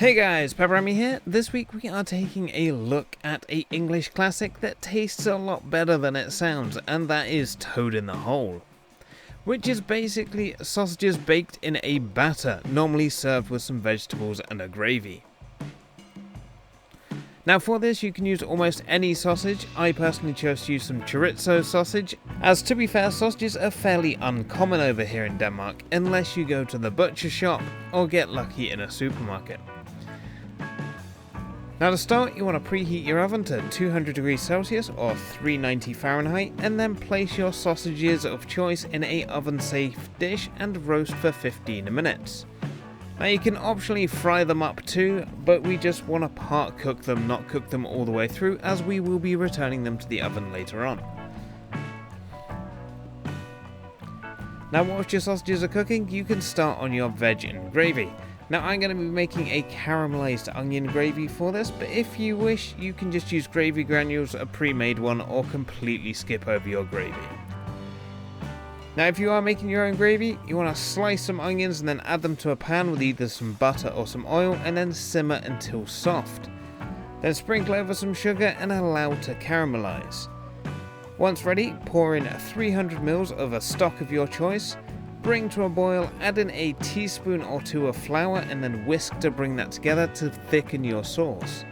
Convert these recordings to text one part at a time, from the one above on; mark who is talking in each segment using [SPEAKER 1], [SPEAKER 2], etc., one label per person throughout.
[SPEAKER 1] Hey guys, PepperAmmy here. This week we are taking a look at an English classic that tastes a lot better than it sounds, and that is Toad in the Hole, which is basically sausages baked in a batter, normally served with some vegetables and a gravy. Now for this you can use almost any sausage. I personally chose to use some chorizo sausage, as to be fair, sausages are fairly uncommon over here in Denmark unless you go to the butcher shop or get lucky in a supermarket. Now to start, you want to preheat your oven to 200 degrees Celsius or 390 Fahrenheit, and then place your sausages of choice in a oven safe dish and roast for 15 minutes. Now you can optionally fry them up too, but we just want to part cook them, not cook them all the way through, as we will be returning them to the oven later on. Now whilst your sausages are cooking, you can start on your veg and gravy. Now I'm going to be making a caramelised onion gravy for this, but if you wish you can just use gravy granules, a pre-made one, or completely skip over your gravy. Now if you are making your own gravy, you want to slice some onions and then add them to a pan with either some butter or some oil, and then simmer until soft. Then sprinkle over some sugar and allow to caramelise. Once ready, pour in 300 ml of a stock of your choice. Bring to a boil, add in a teaspoon or two of flour, and then whisk to bring that together to thicken your sauce.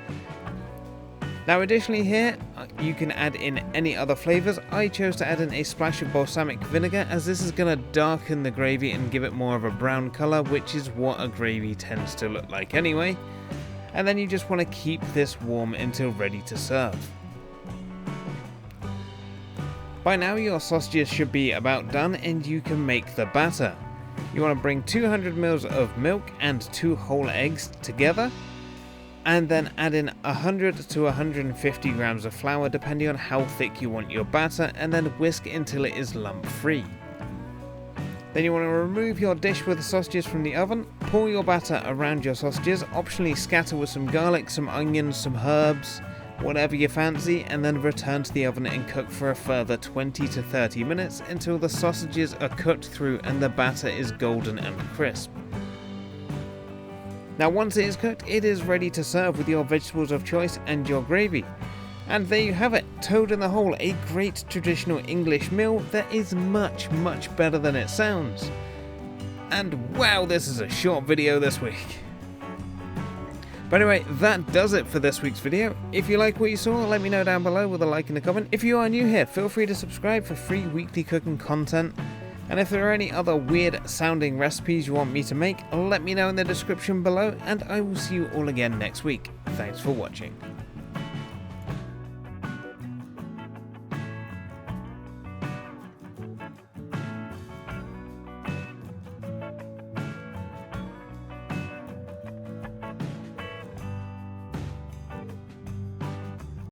[SPEAKER 1] Now additionally here, you can add in any other flavours. I chose to add in a splash of balsamic vinegar, as this is going to darken the gravy and give it more of a brown colour, which is what a gravy tends to look like anyway. And then you just want to keep this warm until ready to serve. By now your sausages should be about done and you can make the batter. You want to bring 200 ml of milk and 2 whole eggs together, and then add in 100 to 150 grams of flour depending on how thick you want your batter, and then whisk until it is lump free. Then you want to remove your dish with the sausages from the oven, pour your batter around your sausages, optionally scatter with some garlic, some onions, some herbs, whatever you fancy, and then return to the oven and cook for a further 20 to 30 minutes until the sausages are cooked through and the batter is golden and crisp. Now once it is cooked, it is ready to serve with your vegetables of choice and your gravy. And there you have it, Toad in the Hole, a great traditional English meal that is much better than it sounds. And wow, this is a short video this week. But anyway, that does it for this week's video. If you like what you saw, let me know down below with a like and a comment. If you are new here, feel free to subscribe for free weekly cooking content. And if there are any other weird sounding recipes you want me to make, let me know in the description below, and I will see you all again next week. Thanks for watching.